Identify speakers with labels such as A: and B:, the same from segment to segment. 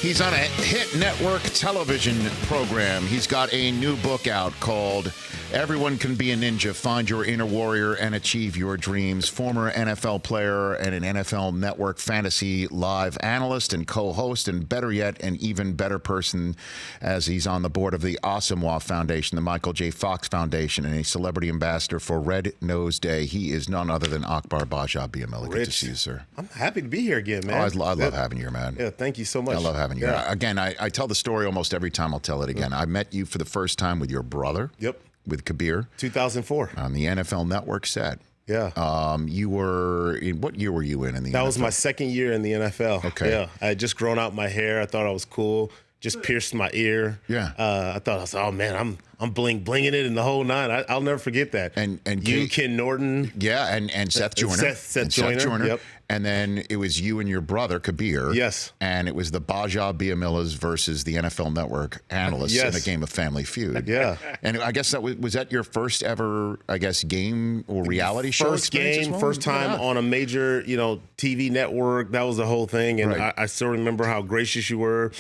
A: He's on a hit network television program. He's got a new book out called Everyone Can Be a Ninja, Find Your Inner Warrior and Achieve Your Dreams. Former NFL player and an NFL Network fantasy live analyst and co-host, and better yet, an even better person, as he's on the board of the Asamoah Foundation, the Michael J. Fox Foundation, and a celebrity ambassador for Red Nose Day. He is none other than Akbar Gbajabiamila. Good to see you, sir.
B: I'm happy to be here again, man.
A: Oh, I love having you here, man.
B: Yeah, thank you so much.
A: I love having you. Yeah. Again, I tell the story almost every time. I'll tell it again. I met you for the first time with your brother.
B: Yep.
A: With Kabir.
B: 2004.
A: On the NFL Network set.
B: Yeah.
A: You were in, what year were you in the NFL?
B: That was my second year in the NFL.
A: Okay.
B: Yeah. I had just grown out my hair. I thought I was cool. Just pierced my ear.
A: Yeah.
B: I thought, I was, oh man, I'm blinging it in the whole nine. I'll never forget that.
A: And
B: you, Ken Norton.
A: Yeah, and Seth Joyner.
B: Seth Joyner. Yep.
A: And then it was you and your brother, Kabir.
B: Yes.
A: And it was the Gbajabiamilas versus the NFL Network analysts in a game of Family Feud.
B: Yeah.
A: And I guess was that your first ever, I guess, game or reality show experience?
B: First time on a major, TV network. That was the whole thing. And I still remember how gracious you were.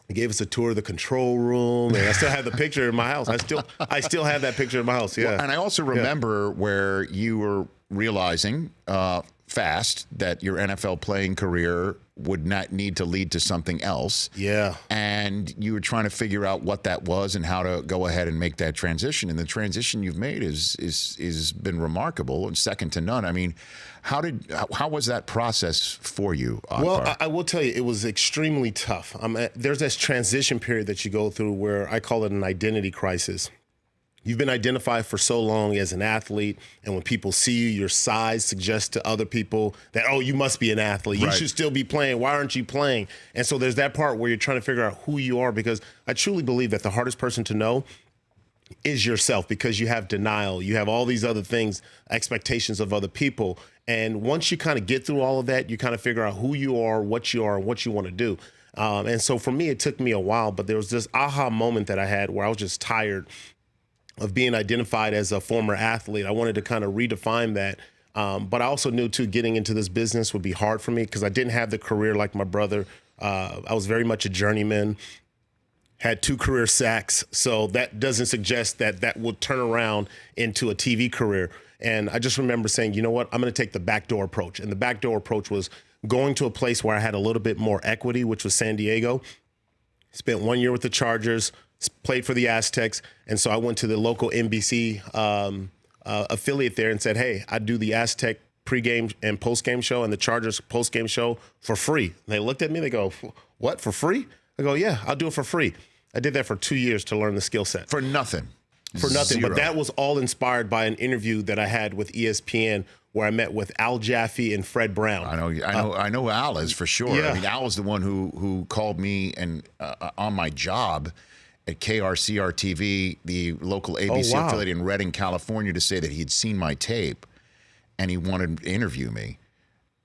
B: He gave us a tour of the control room, and I still have the picture in my house. I still have that picture in my house. Yeah.
A: Well, and I also remember where you were realizing fast that your NFL playing career would not need to lead to something else.
B: Yeah.
A: And you were trying to figure out what that was and how to go ahead and make that transition. And the transition you've made is been remarkable and second to none. I mean, how was that process for you, Akbar?
B: Well, I will tell you, it was extremely tough. There's this transition period that you go through where I call it an identity crisis. You've been identified for so long as an athlete, and when people see you, your size suggests to other people that, oh, you must be an athlete. You should still be playing. Why aren't you playing? And so there's that part where you're trying to figure out who you are, because I truly believe that the hardest person to know is yourself, because you have denial. You have all these other things, expectations of other people. And once you kind of get through all of that, you kind of figure out who you are, and what you want to do. And so for me, it took me a while, but there was this aha moment that I had where I was just tired of being identified as a former athlete. I wanted to kind of redefine that. But I also knew, too, getting into this business would be hard for me because I didn't have the career like my brother. I was very much a journeyman, had 2 career sacks. So that doesn't suggest that that would turn around into a TV career. And I just remember saying, you know what, I'm going to take the backdoor approach. And the backdoor approach was going to a place where I had a little bit more equity, which was San Diego. Spent 1 year with the Chargers, played for the Aztecs, and so I went to the local NBC affiliate there and said, hey, I do the Aztec pregame and postgame show and the Chargers postgame show for free. And they looked at me, they go, what, for free? I go, yeah, I'll do it for free. I did that for 2 years to learn the skill set.
A: For nothing.
B: For nothing,
A: Zero.
B: But that was all inspired by an interview that I had with ESPN where I met with Al Jaffe and Fred Brown.
A: I know Al is for sure.
B: Yeah.
A: I mean, Al is the one who called me and on my job at KRCR-TV, the local ABC affiliate in Redding, California, to say that he had seen my tape and he wanted to interview me.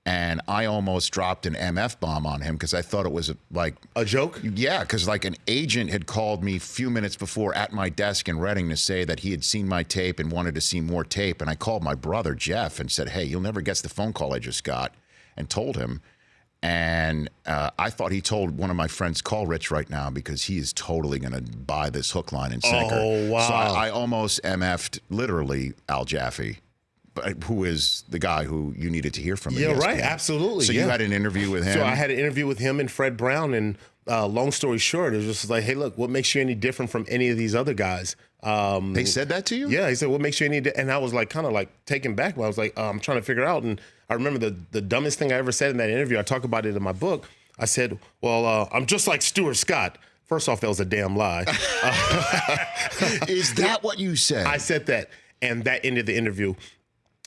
A: And I almost dropped an MF bomb on him because I thought it was like
B: a joke?
A: Yeah, because like an agent had called me a few minutes before at my desk in Redding to say that he had seen my tape and wanted to see more tape. And I called my brother, Jeff, and said, hey, you'll never guess the phone call I just got, and told him. And I thought he told one of my friends, call Rich right now because he is totally going to buy this hook, line, and sinker.
B: Oh, wow.
A: So I almost MF'd literally Al Jaffe, who is the guy who you needed to hear from.
B: Yeah, right. Absolutely.
A: So you had an interview with him.
B: So I had an interview with him and Fred Brown. And long story short, it was just like, hey, look, what makes you any different from any of these other guys?
A: They said that to you?
B: Yeah. He said, what makes you any different? And I was like, kind of like taken back. But I was like, I'm trying to figure out. And I remember the dumbest thing I ever said in that interview. I talk about it in my book. I said, well, I'm just like Stuart Scott. First off, that was a damn lie.
A: Is that what you said?
B: I said that. And that ended the interview.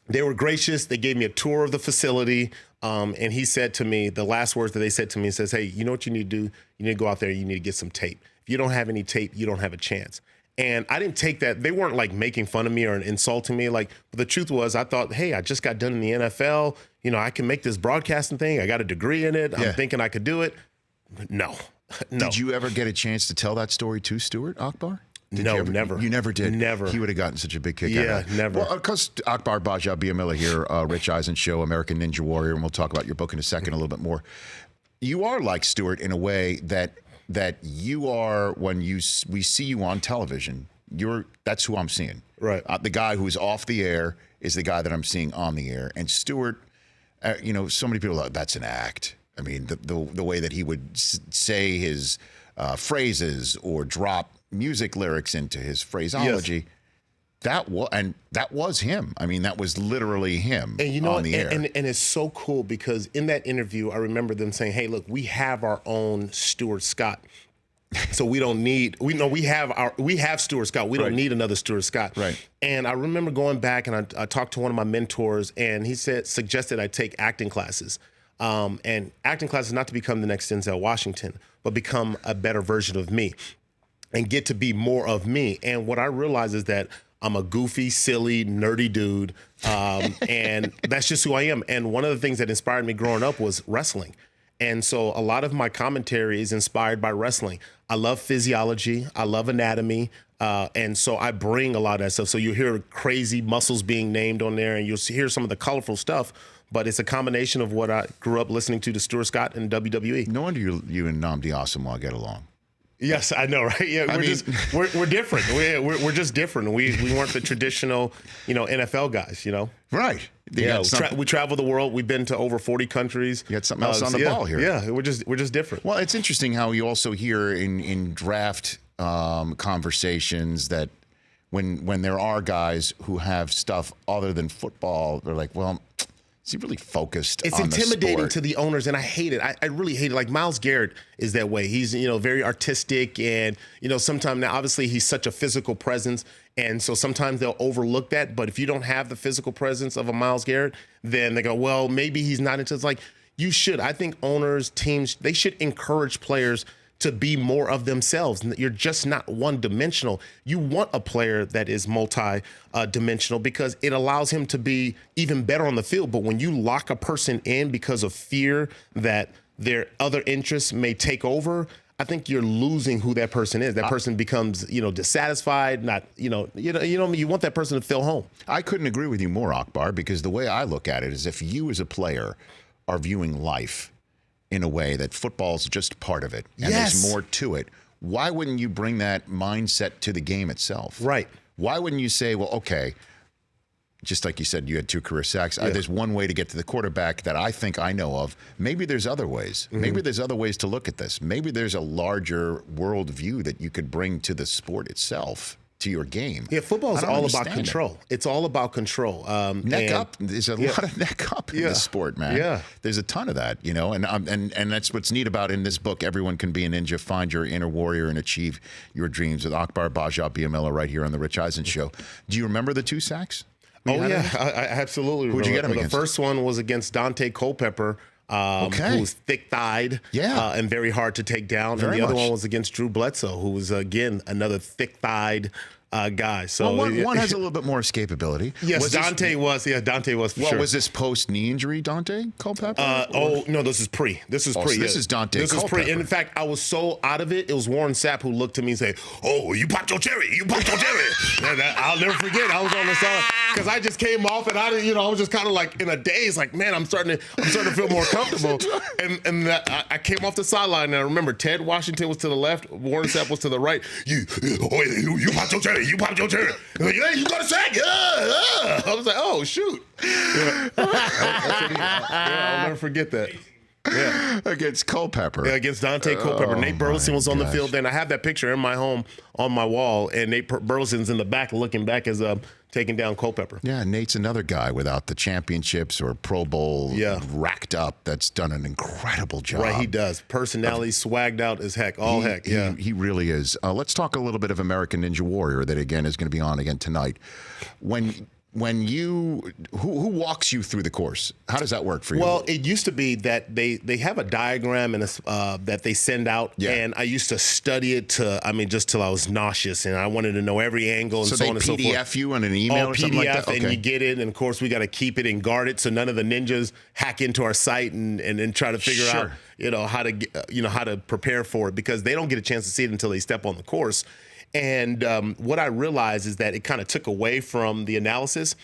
B: They were gracious. They gave me a tour of the facility. And he said to me, the last words that they said to me, says, hey, you know what you need to do? You need to go out there. You need to get some tape. If you don't have any tape, you don't have a chance. And I didn't take that. They weren't like making fun of me or insulting me. But the truth was, I thought, hey, I just got done in the NFL. I can make this broadcasting thing. I got a degree in it. I'm thinking I could do it. No.
A: Did you ever get a chance to tell that story to Stuart, Akbar?
B: No, never.
A: You never did?
B: Never.
A: He would have gotten such a big kick out of that.
B: Never.
A: Well, because Akbar Gbajabiamila here, Rich Eisen Show, American Ninja Warrior, and we'll talk about your book in a second a little bit more. you are like Stewart in a way that you are when we see you on television. That's who I'm seeing.
B: Right.
A: The guy who's off the air is the guy that I'm seeing on the air. And Stewart, so many people are like, that's an act. I mean, the way that he would say his phrases or drop music lyrics into his phraseology. Yes. That was him. I mean, that was literally him on the air.
B: And it's so cool because in that interview, I remember them saying, "Hey, look, we have our own Stuart Scott, so we don't need. We have Stuart Scott. We don't need another Stuart Scott."
A: Right.
B: And I remember going back and I talked to one of my mentors, and he suggested I take acting classes. And acting classes not to become the next Denzel Washington, but become a better version of me, and get to be more of me. And what I realized is that I'm a goofy, silly, nerdy dude, and that's just who I am. And one of the things that inspired me growing up was wrestling. And so a lot of my commentary is inspired by wrestling. I love physiology. I love anatomy. And so I bring a lot of that stuff. So you hear crazy muscles being named on there, and you'll hear some of the colorful stuff. But it's a combination of what I grew up listening to Stuart Scott and WWE.
A: No wonder you and Nnamdi Asomugha get along.
B: Yes, I know, right? Yeah, we're different. We're just different. We weren't the traditional, NFL guys,
A: Right.
B: We travel the world. We've been to over 40 countries.
A: You got something else on the ball here.
B: Yeah, we're just different.
A: Well, it's interesting how you also hear in draft conversations that when there are guys who have stuff other than football, they're like, well, is he really focused on the sport?
B: It's intimidating to the owners, and I hate it. I really hate it. Like Myles Garrett is that way. He's, very artistic, and, sometimes now obviously he's such a physical presence, and so sometimes they'll overlook that. But if you don't have the physical presence of a Myles Garrett, then they go, well, maybe he's not into it. It's like, you should. I think owners, teams, they should encourage players to be more of themselves. You're just not one-dimensional. You want a player that is multi-dimensional because it allows him to be even better on the field. But when you lock a person in because of fear that their other interests may take over, I think you're losing who that person is. That person becomes, dissatisfied. Not, you want that person to feel home.
A: I couldn't agree with you more, Akbar, because the way I look at it is if you as a player are viewing life in a way that football's just part of it, and there's more to it, why wouldn't you bring that mindset to the game itself?
B: Right.
A: Why wouldn't you say, well, okay, just like you said, you had 2 career sacks. There's one way to get to the quarterback that I think I know of. Maybe there's other ways. Mm-hmm. Maybe there's other ways to look at this. Maybe there's a larger worldview that you could bring to the sport itself, to your game.
B: Yeah, football is all about control. It's all about control.
A: Neck up. There's a lot of neck up in this sport, man.
B: Yeah.
A: There's a ton of that, and that's what's neat about in this book, Everyone Can Be a Ninja, Find Your Inner Warrior and Achieve Your Dreams, with Akbar Gbajabiamila right here on The Rich Eisen Show. Do you remember the 2 sacks?
B: I absolutely remember.
A: Who'd you get him
B: against? The first one was against Dante Culpepper, who was thick-thighed and very hard to take down. And the other one was against Drew Bledsoe, who was, again, another thick-thighed guy. So
A: one has a little bit more escapability.
B: Yes, Dante was for sure.
A: Was this post-knee injury, Dante Culpepper?
B: No, this is pre. This is pre.
A: This is Dante
B: This
A: Culpepper.
B: is pre. And in fact, I was so out of it. It was Warren Sapp who looked to me and said, "Oh, you popped your cherry. You popped your cherry." And I'll never forget. I was on the side because I just came off and I was just kind of like in a daze. Like, man, I'm starting to feel more comfortable. and I came off the sideline. And I remember Ted Washington was to the left. Warren Sapp was to the right. You popped your cherry. You popped your cherry. Like, yeah, you got a sack. Yeah. I was like, oh, shoot. I'll never forget that. Yeah.
A: Against Culpepper.
B: Yeah, against Dante Culpepper. Nate Burleson was on the field then. I have that picture in my home on my wall, and Nate Burleson's in the back looking back as taking down Culpepper.
A: Yeah, Nate's another guy without the championships or Pro Bowl racked up that's done an incredible job.
B: Right, he does. Personality, swagged out as heck. Heck, yeah.
A: He really is. Let's talk a little bit of American Ninja Warrior that, again, is going to be on again tonight. When you who walks you through the course? How does that work for you?
B: Well, it used to be that they have a diagram and that they send out, and I used to study it just till I was nauseous, and I wanted to know every angle and so on and so forth.
A: So they PDF you on an email or something like that?
B: And you get it, and of course we got to keep it and guard it so none of the ninjas hack into our site and try to figure out how to prepare for it, because they don't get a chance to see it until they step on the course. And what I realized is that it kind of took away from the analysis.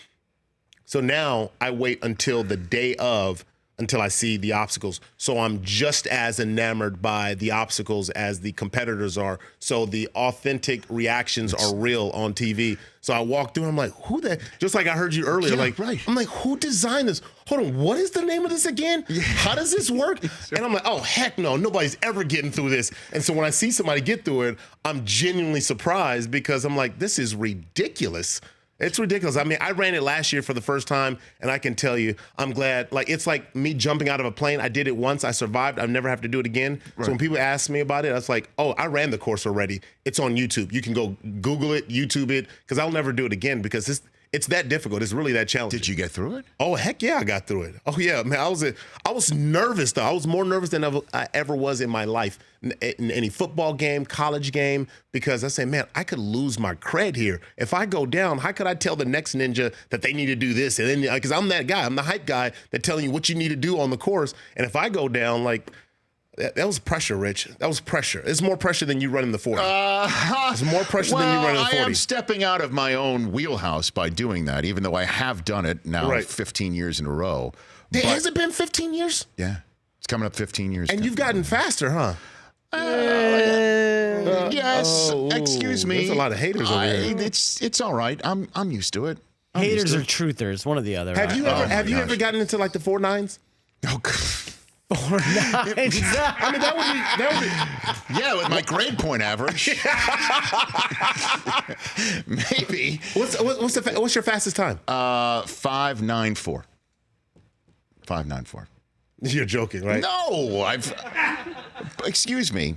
B: So now I wait until the day of until I see the obstacles. So I'm just as enamored by the obstacles as the competitors are. So the authentic reactions are real on TV. So I walk through and I'm like, who the, just like I heard you earlier, I'm like, who designed this? Hold on, what is the name of this again? Yeah. How does this work? And I'm like, oh, heck no, nobody's ever getting through this. And so when I see somebody get through it, I'm genuinely surprised because I'm like, this is ridiculous. It's ridiculous. I mean, I ran it last year for the first time, and I can tell you, I'm glad. Like, it's like me jumping out of a plane. I did it once. I survived. I'll never have to do it again. Right. So when people ask me about it, I was like, oh, I ran the course already. It's on YouTube. You can go Google it, YouTube it, because I'll never do it again because it's that difficult. It's really that challenging.
A: Did you get through it?
B: Oh, heck yeah, I got through it. Oh, yeah, man. I was nervous, though. I was more nervous than I ever was in my life, in any football game, college game, because I say, man, I could lose my cred here. If I go down, how could I tell the next ninja that they need to do this? And then, because I'm that guy. I'm the hype guy that telling you what you need to do on the course. And if I go down, like, that was pressure, Rich. That was pressure. It's more pressure than you running the 40. It's more pressure than you running the 40.
A: I am stepping out of my own wheelhouse by doing that, even though I have done it now 15 years in a row.
B: Has it been 15 years?
A: Yeah. It's coming up 15 years.
B: And you've gotten faster, huh?
A: Yes. Excuse me.
B: There's a lot of haters over here.
A: It's all right. I'm used to it.
C: Haters or truthers, one or the other.
B: Have you ever gotten into like the 4.9s?
A: Oh,
C: 4.9.
B: I mean, that would be.
A: Yeah, with my grade point average. Maybe.
B: What's your fastest time?
A: 5.94. 5.94.
B: You're joking, right?
A: No, excuse me.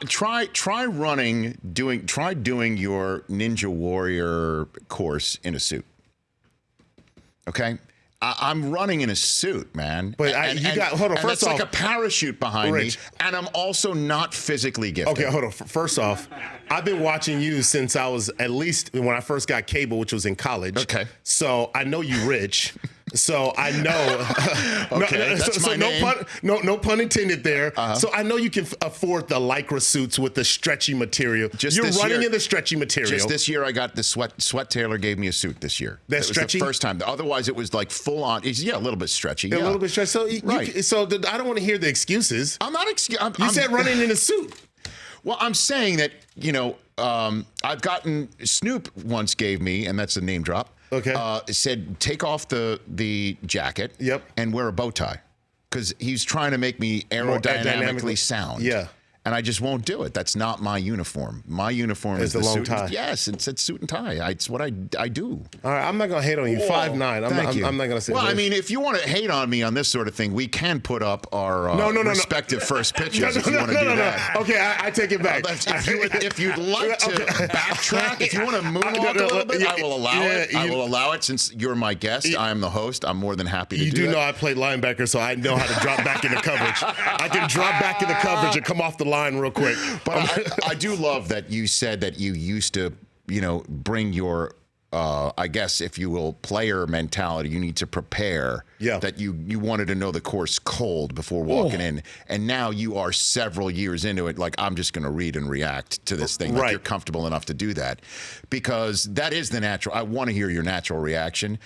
A: Try doing your Ninja Warrior course in a suit. Okay. I'm running in a suit, man.
B: But hold on. First off,
A: like a parachute behind me, and I'm also not physically gifted.
B: Okay, hold on. First off, I've been watching you since I was at least when I first got cable, which was in college.
A: Okay.
B: So I know you rich. So I know.
A: Okay, that's my name.
B: No pun intended there. So I know you can afford the Lycra suits with the stretchy material. You're running in the stretchy material.
A: Just this year, I got the Sweat Taylor gave me a suit this year.
B: That's stretchy?
A: Was the first time. Otherwise, it was like full on. Yeah, a little bit stretchy.
B: Yeah, a little bit stretchy. So, I don't want to hear the excuses.
A: I'm not.
B: You said running in a suit.
A: Well, I'm saying that, I've gotten, Snoop once gave me, and that's a name drop.
B: Okay.
A: Said take off the jacket.
B: Yep.
A: And wear a bow tie, because he's trying to make me aerodynamically sound.
B: Yeah.
A: And I just won't do it. That's not my uniform. My uniform is
B: the long tie.
A: Yes, it's suit and tie. It's what I do.
B: All right, I'm not gonna hate on you. 5'9". I'm not gonna say.
A: Well, I mean, if you want to hate on me on this sort of thing, we can put up our respective first pitches if you want to do that.
B: Okay, I take it back.
A: If you'd like to backtrack, if you want to moonwalk a little bit, I will allow it. I will allow it since you're my guest. I am the host. I'm more than happy to do that.
B: You do know I played linebacker, so I know how to drop back into coverage. I can drop back into coverage and come off the line real quick.
A: But I do love that you said that you used to, bring your, I guess, if you will, player mentality. You need to prepare.
B: Yeah.
A: That you wanted to know the course cold before walking in. And now you are several years into it. Like, I'm just going to read and react to this thing. Like, you're comfortable enough to do that. Because that is the natural. I want to hear your natural reaction.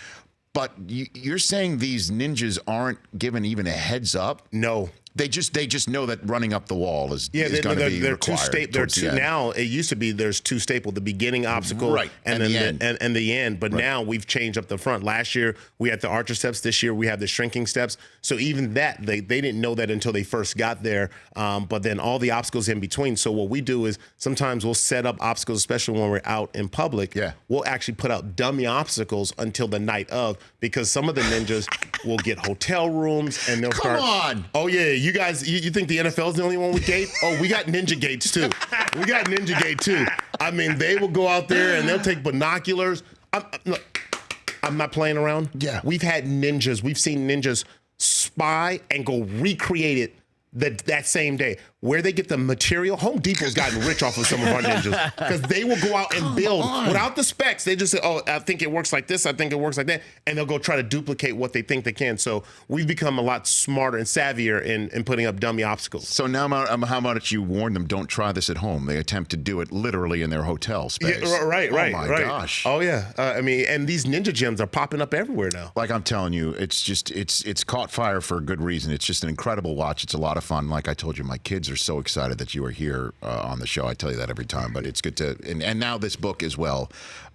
A: But you're saying these ninjas aren't given even a heads up?
B: No.
A: They just know that running up the wall is going to be required.
B: Now it used to be there's two staple, the beginning obstacle and then the end. But now we've changed up the front. Last year we had the archer steps. This year we have the shrinking steps. So even that they didn't know that until they first got there. But then all the obstacles in between. So what we do is sometimes we'll set up obstacles, especially when we're out in public.
A: Yeah.
B: We'll actually put out dummy obstacles until the night of, because some of the ninjas will get hotel rooms and they'll start.
A: Come on.
B: Oh yeah. You guys, you think the NFL is the only one with gate? Oh, we got ninja gates too. We got ninja gate too. I mean, they will go out there and they'll take binoculars. I'm not playing around.
A: Yeah.
B: We've had ninjas. We've seen ninjas spy and go recreate it that same day. where they get the material. Home Depot's gotten rich off of some of our ninjas because they will go out and build without the specs. They just say, oh, I think it works like this. I think it works like that. And they'll go try to duplicate what they think they can. So we've become a lot smarter and savvier in putting up dummy obstacles.
A: So now how much you warn them, don't try this at home. They attempt to do it literally in their hotel space.
B: Yeah, right.
A: Oh, my gosh.
B: Oh, yeah. I mean, and these ninja gyms are popping up everywhere now.
A: Like I'm telling you, it's caught fire for a good reason. It's just an incredible watch. It's a lot of fun. Like I told you, my kids are so excited that you are here on the show. I tell you that every time, but it's good to, and now this book as well.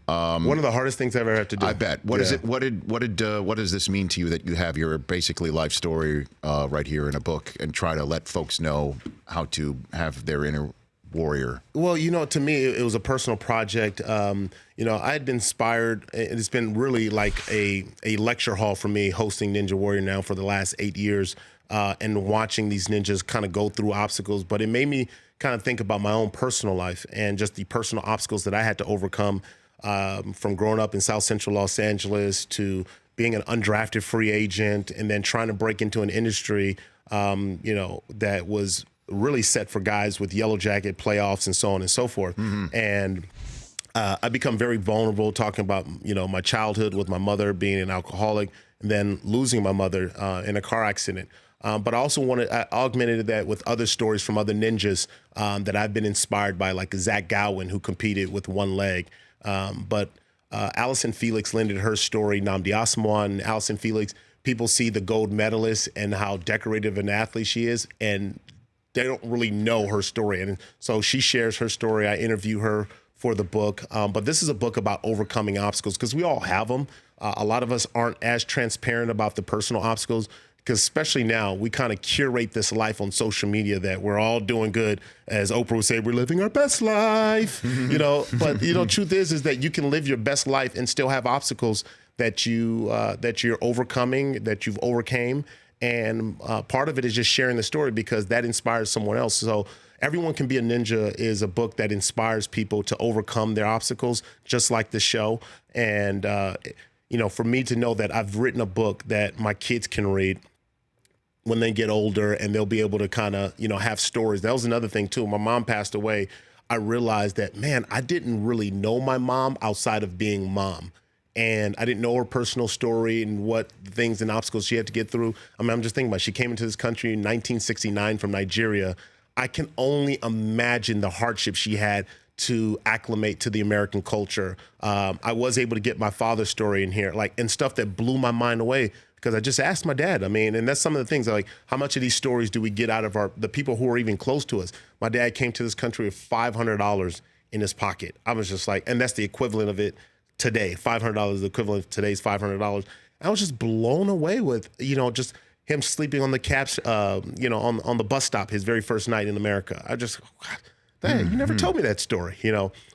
B: One of the hardest things I've ever had to do.
A: I bet. What is it? What does this mean to you that you have your basically life story right here in a book and try to let folks know how to have their inner warrior?
B: Well, to me, it was a personal project. I had been inspired. It's been really like a lecture hall for me hosting Ninja Warrior now for the last 8 years and watching these ninjas kind of go through obstacles. But it made me kind of think about my own personal life and just the personal obstacles that I had to overcome from growing up in South Central Los Angeles to being an undrafted free agent and then trying to break into an industry, that was really set for guys with yellow jacket playoffs and so on and so forth. Mm-hmm. And I become very vulnerable talking about, my childhood with my mother being an alcoholic and then losing my mother in a car accident. But I also I augmented that with other stories from other ninjas that I've been inspired by, like Zach Gowen, who competed with one leg. But Allison Felix lended her story, Nnamdi Asomugha, and Allison Felix, people see the gold medalist and how decorative an athlete she is, and they don't really know her story. And so she shares her story. I interview her for the book. But this is a book about overcoming obstacles because we all have them. A lot of us aren't as transparent about the personal obstacles because especially now we kind of curate this life on social media that we're all doing good. As Oprah would say, we're living our best life, but truth is that you can live your best life and still have obstacles that you're overcoming, that you've overcame. And part of it is just sharing the story because that inspires someone else. So Everyone Can Be a Ninja is a book that inspires people to overcome their obstacles, just like the show. And, for me to know that I've written a book that my kids can read when they get older and they'll be able to kind of, have stories. That was another thing, too. My mom passed away. I realized that, man, I didn't really know my mom outside of being mom. And I didn't know her personal story and what things and obstacles she had to get through. I mean, I'm just thinking about it. She came into this country in 1969 from Nigeria. I can only imagine the hardship she had to acclimate to the American culture. I was able to get my father's story in here, and stuff that blew my mind away because I just asked my dad. I mean, and that's some of the things how much of these stories do we get out of the people who are even close to us? My dad came to this country with $500 in his pocket. I was just and that's the equivalent of it today. $500 is the equivalent of today's $500. I was just blown away with, just him sleeping on the caps, on the bus stop his very first night in America. I just, you never told me that story,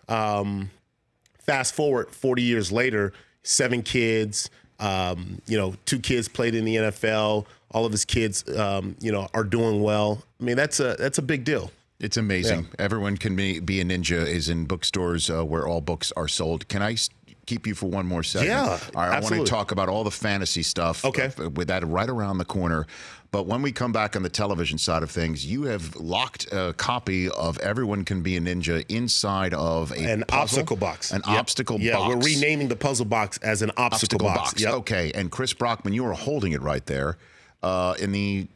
B: Fast forward 40 years later, 7 kids, 2 kids played in the NFL. All of his kids, are doing well. I mean, that's a big deal.
A: It's amazing. Yeah. Everyone Can Be a Ninja is in bookstores where all books are sold. Can I keep you for one more second?
B: Yeah,
A: all right, I want to talk about all the fantasy stuff.
B: Okay.
A: With that right around the corner. But when we come back on the television side of things, you have locked a copy of Everyone Can Be a Ninja inside of
B: an obstacle box.
A: An obstacle box.
B: Yeah, we're renaming the puzzle box as an obstacle box. Yep.
A: Okay, and Chris Brockman, you are holding it right there. In the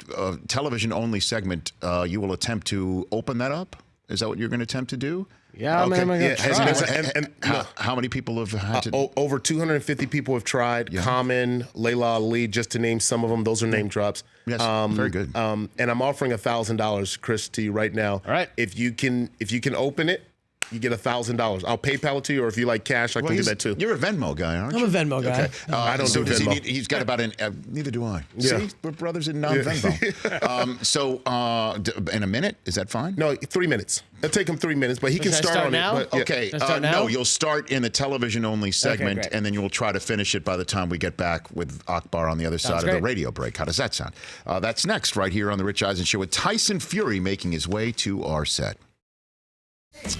A: television-only segment, you will attempt to open that up? Is that what you're going to attempt to do?
C: Yeah, okay. Man, I'm going to try.
A: How many people have had to?
B: Over 250 people have tried. Yeah. Common, Layla Ali, just to name some of them. Those are name drops.
A: Yes, very good.
B: And I'm offering $1,000, Chris, to you right now.
C: All right.
B: If you can open it, you get $1,000. I'll PayPal it to you, or if you like cash, I can do that too.
A: You're a Venmo guy, aren't you?
C: I'm a Venmo guy.
B: Okay. I don't do Venmo.
A: He's got about neither do I.
B: Yeah.
A: See, we're brothers in non-Venmo. So in a minute, is that fine?
B: No, 3 minutes. It'll take him 3 minutes, but he can start on
C: now?
B: it. But,
A: okay. No, you'll start in the television-only segment, and then you will try to finish it by the time we get back with Akbar on the other side of the radio break. How does that sound? That's next right here on The Rich Eisen Show with Tyson Fury making his way to our set.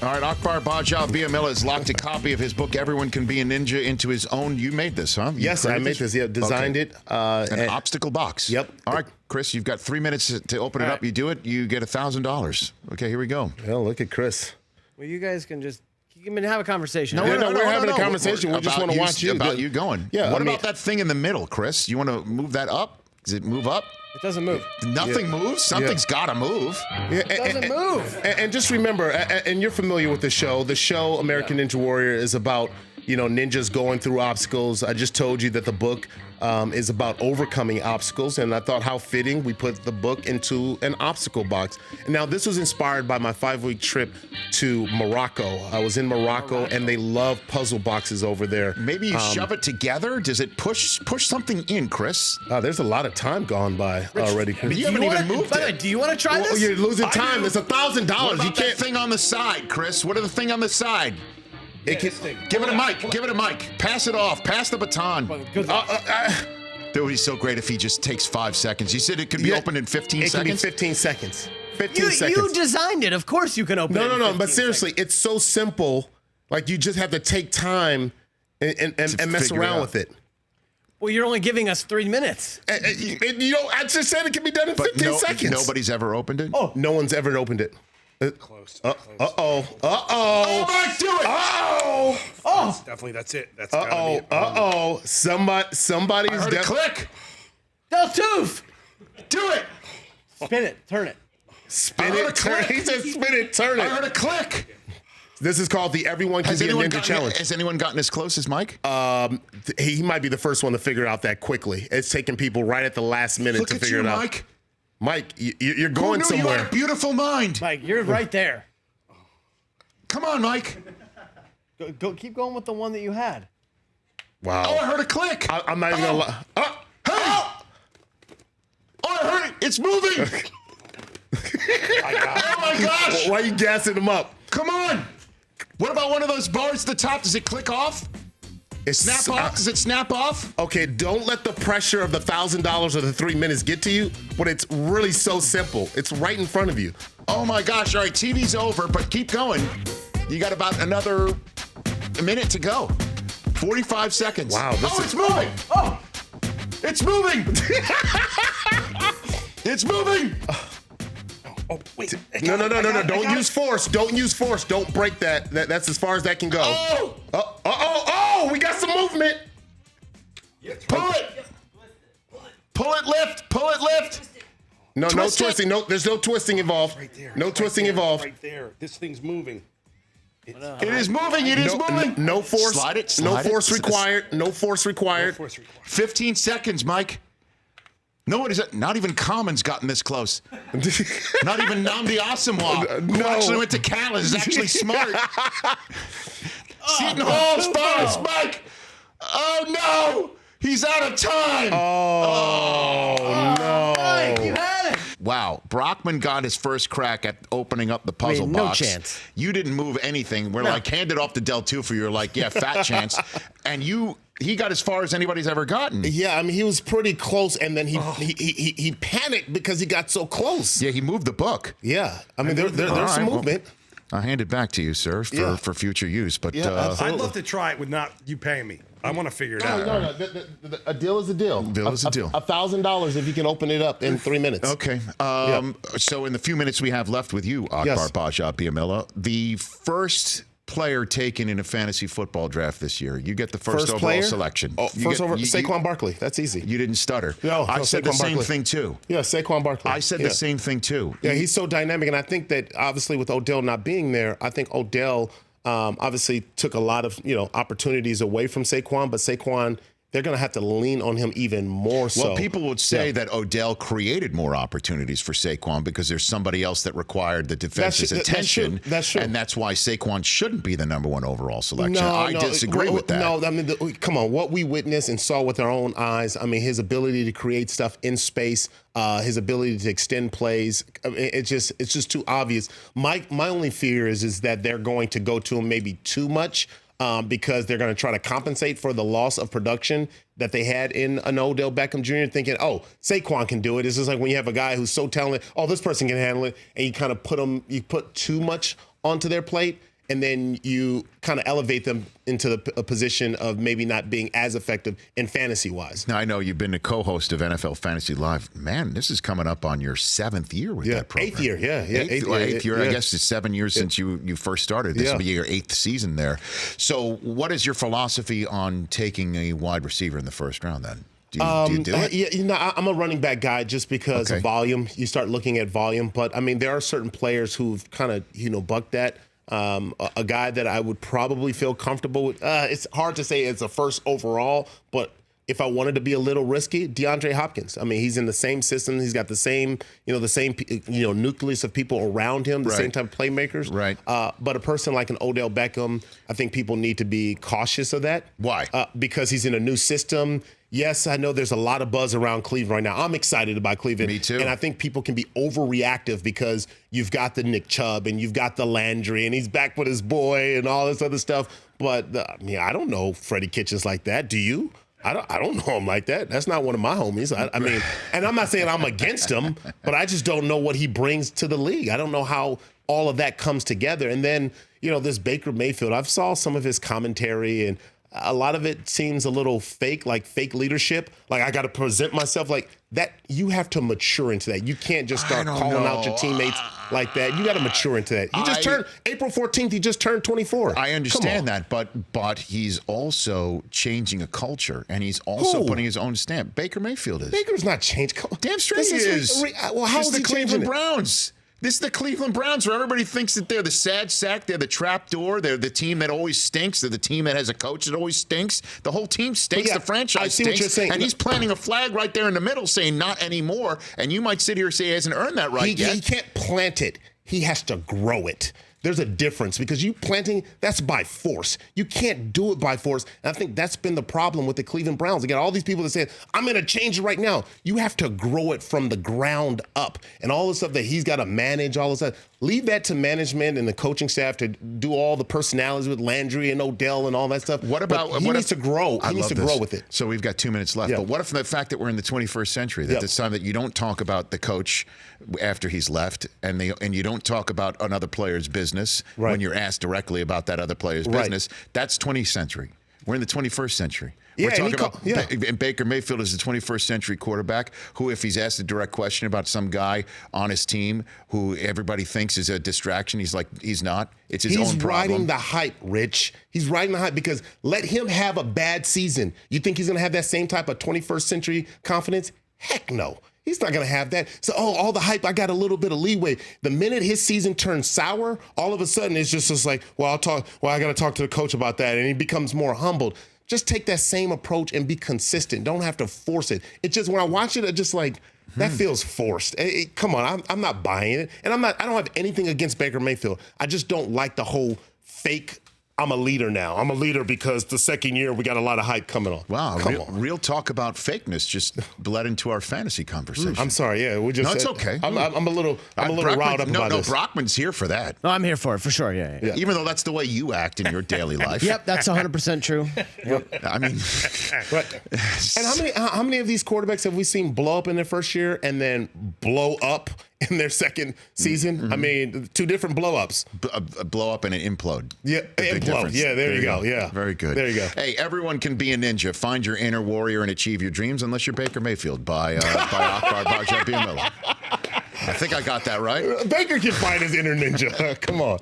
A: All right, Akbar Gbajabiamila has locked a copy of his book, Everyone Can Be a Ninja, into his own. You made this, huh?
B: Yes, I made this. Yeah, designed it.
A: An obstacle box.
B: Yep.
A: All right, Chris, you've got 3 minutes to open it up. You do it, you get $1,000. Okay, here we go.
B: Well, look at Chris.
D: Well, you guys can just have a conversation.
B: No, we're having a conversation. We just want to watch you.
A: About you going.
B: Yeah.
A: What about that thing in the middle, Chris? You want to move that up? Does it move up?
D: It doesn't move.
A: Nothing moves? Something's got to move.
D: It doesn't move.
B: And just remember, and you're familiar with the show. The show American Ninja Warrior is about, ninjas going through obstacles. I just told you that the book is about overcoming obstacles, and I thought how fitting we put the book into an obstacle box. And now this was inspired by my 5-week trip to Morocco. I was in Morocco, and they love puzzle boxes over there.
A: Maybe you shove it together. Does it push something in, Chris?
B: There's a lot of time gone by already.
A: But you haven't even moved it.
D: Do you want to try this?
B: You're losing time. It's $1,000.
A: What about
B: You can't.
A: that thing on the side, Chris? What are the thing on the side? Give it a mic. Give it a mic. Pass it off. Pass the baton. It would be so great if he just takes 5 seconds. You said it could be opened in 15 seconds?
B: It can be 15 seconds. 15 seconds.
D: You designed it. Of course you can open it.
B: No. But seriously, it's so simple. Like, you just have to take time and mess around with it.
D: Well, you're only giving us 3 minutes.
B: I just said it can be done in 15 seconds.
A: Nobody's ever opened it?
B: Oh, no one's ever opened it.
C: Close.
B: Uh-oh.
A: Oh, Mike, do it!
C: Oh! That's it. That's gotta be it.
B: Uh-oh. Somebody's...
A: I heard a click.
D: Del Toof!
A: Do it!
D: Spin it. Turn it.
B: Spin it, turn it. He said spin it, turn
A: I
B: it.
A: heard a click.
B: This is called the Everyone Can Be a Ninja Challenge.
A: Has anyone gotten as close as Mike?
B: He might be the first one to figure it out that quickly. It's taking people right at the last minute to figure it out.
A: Mike.
B: Mike, you're going somewhere.
A: You had a beautiful mind.
D: Mike, you're right there.
A: Come on, Mike.
D: Go. Keep going with the one that you had.
B: Wow.
A: Oh, I heard a click.
B: I'm not even gonna lie.
A: Hey! Oh, I heard it. It's moving. Oh my gosh.
B: Why are you gassing him up?
A: Come on. What about one of those bars at the top? Does it click off? Snap off? Does it snap off?
B: Okay, don't let the pressure of the $1,000 or the 3 minutes get to you, but it's really so simple. It's right in front of you.
A: Oh my gosh. All right, TV's over, but keep going. You got about another minute to go. 45 seconds.
B: Wow.
A: It's moving. Oh, it's moving. It's moving.
C: Oh, wait.
B: No. Don't use force. Don't use force. Don't break that. That's as far as that can go. Oh, we got some movement.
A: Pull it. Pull it, lift. Pull it, lift.
B: No
A: Twist
B: twisting. No, there's no twisting involved.
C: Right there.
B: No twisting involved.
C: Right there. This thing's moving.
A: It is moving. It is moving.
B: No force.
A: Slide it.
B: No force required. No force required.
A: 15 seconds, Mike. No one is. Not even Common's gotten this close. Not even Namdi Asamoah, who actually went to Cal, is actually smart. Seton Hall's bonus, Mike. Oh no, he's out of time.
B: Oh no!
D: Mike, you had it.
A: Wow, Brockman got his first crack at opening up the puzzle
D: No
A: box.
D: chance.
A: You didn't move anything. We're like, hand it off to Del Tufo. You're like, yeah, fat chance. And he got as far as anybody's ever gotten.
B: Yeah, I mean, he was pretty close, and then he panicked because he got so close.
A: Yeah, he moved the book.
B: Yeah, I mean, there's some movement.
A: I'll hand it back to you, sir, for future use. But
C: I'd love to try it with not you paying me. I want to figure it out.
B: No. A deal is a deal.
A: Deal is a deal.
B: $1,000 if you can open it up in 3 minutes.
A: Okay. So in the few minutes we have left with you, Akbar Gbajabiamila, the first player taken in a fantasy football draft this year. You get the first overall selection.
B: Saquon Barkley. That's easy.
A: You didn't stutter.
B: No,
A: I said the
B: Saquon
A: same
B: Barkley.
A: thing too.
B: Yeah, Saquon Barkley.
A: I said the same thing too.
B: Yeah, he's so dynamic, and I think that obviously with Odell not being there, I think Odell obviously took a lot of opportunities away from Saquon, but Saquon, they're going to have to lean on him even more so.
A: Well, people would say that Odell created more opportunities for Saquon because there's somebody else that required the defense's attention.
B: That's true.
A: And that's why Saquon shouldn't be the number one overall selection. I disagree with that.
B: No, I mean, come on. What we witnessed and saw with our own eyes, I mean, his ability to create stuff in space, his ability to extend plays, it's just too obvious. My only fear is that they're going to go to him maybe too much. Because they're going to try to compensate for the loss of production that they had in an Odell Beckham Jr. thinking, oh, Saquon can do it. It's just like when you have a guy who's so talented, oh, this person can handle it, and you kind of put too much onto their plate, and then you kind of elevate them into a position of maybe not being as effective in fantasy-wise.
A: Now, I know you've been a co-host of NFL Fantasy Live. Man, this is coming up on your 7th year with that program.
B: 8th year, yeah.
A: Eighth year.
B: Yeah.
A: I guess it's 7 years since you first started. This will be your 8th season there. So what is your philosophy on taking a wide receiver in the first round then? Do you do it?
B: Yeah, I'm a running back guy just because of volume. You start looking at volume. But, I mean, there are certain players who've kind of, bucked that. A guy that I would probably feel comfortable with. It's hard to say it's a first overall, but if I wanted to be a little risky, DeAndre Hopkins. I mean, he's in the same system. He's got the same nucleus of people around him, the same type of playmakers.
A: Right.
B: But a person like an Odell Beckham, I think people need to be cautious of that.
A: Why?
B: Because he's in a new system. Yes, I know there's a lot of buzz around Cleveland right now. I'm excited about Cleveland.
A: Me too.
B: And I think people can be overreactive because you've got the Nick Chubb and you've got the Landry and he's back with his boy and all this other stuff. But, I don't know Freddie Kitchens like that. Do you? I don't know him like that. That's not one of my homies. I mean, and I'm not saying I'm against him, but I just don't know what he brings to the league. I don't know how all of that comes together. And then, this Baker Mayfield, I've saw some of his commentary and a lot of it seems a little fake, like fake leadership. Like I got to present myself like that. You have to mature into that. You can't just start calling out your teammates like that. You got to mature into that. He just turned April 14th. He just turned 24.
A: I understand that, but he's also changing a culture, and he's also putting his own stamp. Baker Mayfield is.
B: Baker's not changed.
A: Damn straight he is.
B: Well, how is
A: the
B: he changing
A: Cleveland
B: it?
A: Browns? This is the Cleveland Browns, where everybody thinks that they're the sad sack, they're the trap door, they're the team that always stinks, they're the team that has a coach that always stinks. The whole team stinks, the franchise
B: I see
A: stinks,
B: what you're saying.
A: and he's planting a flag right there in the middle saying not anymore, and you might sit here and say he hasn't earned that right yet.
B: He can't plant it. He has to grow it. There's a difference because you planting, that's by force. You can't do it by force. And I think that's been the problem with the Cleveland Browns. Again, all these people that say, I'm going to change it right now. You have to grow it from the ground up. And all the stuff that he's got to manage, all this stuff, leave that to management and the coaching staff to do all the personalities with Landry and Odell and all that stuff.
A: What about
B: he needs to grow? He needs to grow with it.
A: So we've got 2 minutes left.
B: Yeah.
A: But what if the fact that we're in the 21st century, that it's time that you don't talk about the coach after he's left, and you don't talk about another player's business when you're asked directly about that other player's business? That's 20th century. We're in the 21st century. We're talking about and Baker Mayfield is the 21st century quarterback who, if he's asked a direct question about some guy on his team who everybody thinks is a distraction, he's like, he's not. It's his own problem.
B: He's riding the hype, Rich. He's riding the hype because let him have a bad season. You think he's going to have that same type of 21st century confidence? Heck no. He's not going to have that. So, all the hype, I got a little bit of leeway. The minute his season turns sour, all of a sudden it's just like, I got to talk to the coach about that. And he becomes more humbled. Just take that same approach and be consistent. Don't have to force it. It's just when I watch it, I just like, that feels forced. Come on, I'm not buying it. And I don't have anything against Baker Mayfield. I just don't like the whole fake, I'm a leader now. I'm a leader because the second year we got a lot of hype coming on.
A: Wow, real talk about fakeness just bled into our fantasy conversation.
B: I'm sorry, we just
A: it's okay.
B: I'm a little riled up about this.
A: Brockman's here for that.
D: No, I'm here for it, for sure, yeah.
A: Even though that's the way you act in your daily life.
D: Yep, that's 100% true.
B: Yep.
A: I mean,
B: and how many of these quarterbacks have we seen blow up in their first year and then blow up in their second season?
A: Mm-hmm.
B: I mean, 2 different blow-ups.
A: A blow up and an implode.
B: Yeah, implode. Yeah, there you go. Yeah.
A: Very good.
B: There you go.
A: Hey, everyone can be a ninja. Find your inner warrior and achieve your dreams, unless you're Baker Mayfield by Akbar Gbajabiamila. I think I got that right.
B: Baker can find his inner ninja. Come on.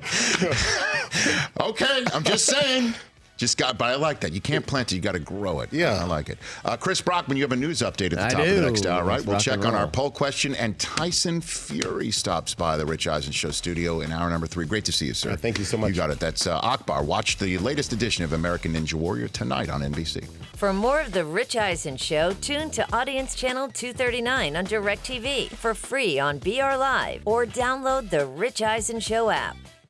A: Okay, I'm just saying. But I like that. You can't plant it, you got to grow it.
B: Yeah.
A: I like it. Chris Brockman, you have a news update at the top of the next hour, right? We'll check on our poll question, and Tyson Fury stops by the Rich Eisen Show studio in hour number 3. Great to see you, sir.
B: Thank you so much.
A: You got it. That's Akbar. Watch the latest edition of American Ninja Warrior tonight on NBC.
E: For more of The Rich Eisen Show, tune to Audience Channel 239 on DirecTV for free on BR Live or download the Rich Eisen Show app.